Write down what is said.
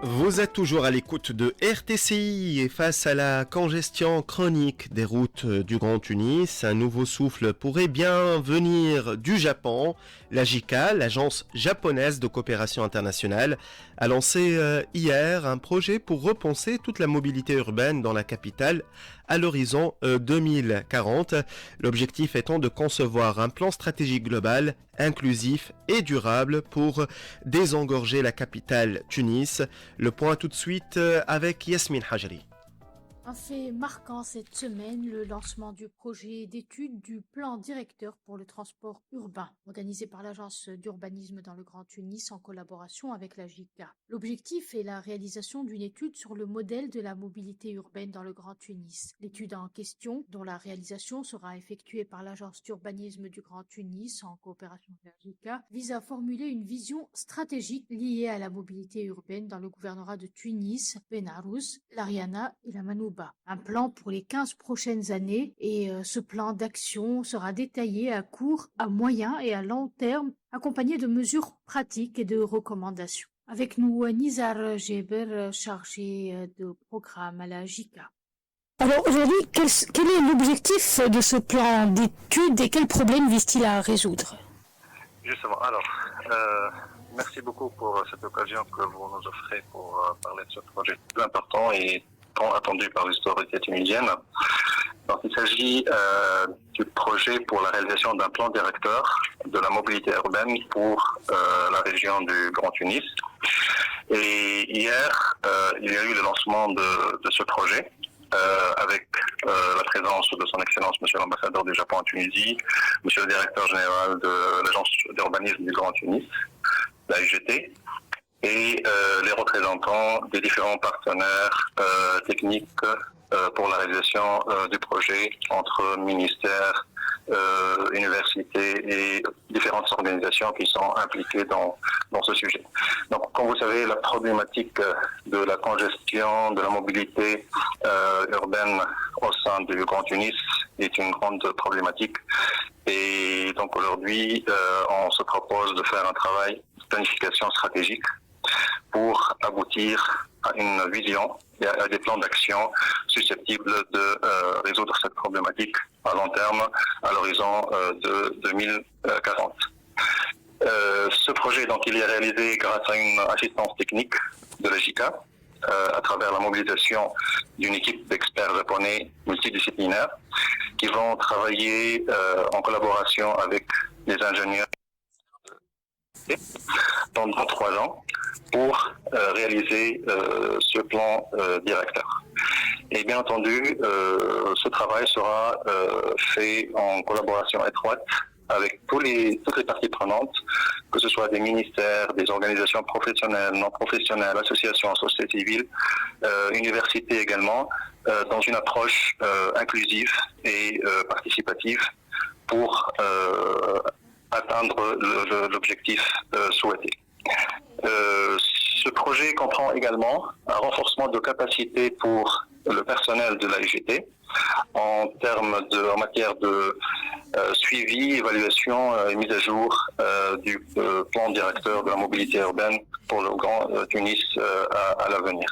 Vous êtes toujours à l'écoute de RTCI et face à la congestion chronique des routes du Grand Tunis, un nouveau souffle pourrait bien venir du Japon. La JICA, l'agence japonaise de coopération internationale, a lancé hier un projet pour repenser toute la mobilité urbaine dans la capitale à l'horizon 2040. L'objectif étant de concevoir un plan stratégique global, inclusif et durable pour désengorger la capitale Tunis. Le point tout de suite avec Yasmine Hajri. Un fait marquant cette semaine, le lancement du projet d'étude du plan directeur pour le transport urbain, organisé par l'Agence d'urbanisme dans le Grand Tunis en collaboration avec la JICA. L'objectif est la réalisation d'une étude sur le modèle de la mobilité urbaine dans le Grand Tunis. L'étude en question, dont la réalisation sera effectuée par l'Agence d'urbanisme du Grand Tunis en coopération avec la JICA, vise à formuler une vision stratégique liée à la mobilité urbaine dans le gouvernorat de Tunis, Benarous, l'Ariana et la Manouba. Un plan pour les 15 prochaines années et ce plan d'action sera détaillé à court, à moyen et à long terme, accompagné de mesures pratiques et de recommandations. Avec nous, Nizar Geber, chargé de programme à la JICA. Alors aujourd'hui, quel est l'objectif de ce plan d'étude et quels problèmes vise-t-il à résoudre? Justement, alors, merci beaucoup pour cette occasion que vous nous offrez pour parler de ce projet plus important et tant attendu par les autorités tunisiennes. Donc, il s'agit du projet pour la réalisation d'un plan directeur de la mobilité urbaine pour la région du Grand Tunis. Et hier, il y a eu le lancement de ce projet avec la présence de son Excellence, Monsieur l'ambassadeur du Japon en Tunisie, Monsieur le directeur général de l'Agence d'urbanisme du Grand Tunis, la UGT, et les représentants des différents partenaires techniques pour la réalisation du projet entre ministères, universités et différentes organisations qui sont impliquées dans ce sujet. Donc, comme vous savez, la problématique de la congestion, de la mobilité urbaine au sein du Grand Tunis est une grande problématique. Et donc aujourd'hui, on se propose de faire un travail de planification stratégique pour aboutir à une vision et à des plans d'action susceptibles de résoudre cette problématique à long terme à l'horizon de 2040. Ce projet, donc, il est réalisé grâce à une assistance technique de la JICA à travers la mobilisation d'une équipe d'experts japonais multidisciplinaires qui vont travailler en collaboration avec les ingénieurs pendant 3 ans pour réaliser ce plan directeur. Et bien entendu, ce travail sera fait en collaboration étroite avec toutes les parties prenantes, que ce soit des ministères, des organisations professionnelles, non professionnelles, associations, société civile, universités également, dans une approche inclusive et participative pour atteindre l'objectif souhaité. Ce projet comprend également un renforcement de capacité pour le personnel de la UGT en matière de suivi, évaluation et mise à jour du plan directeur de la mobilité urbaine pour le Grand Tunis à l'avenir.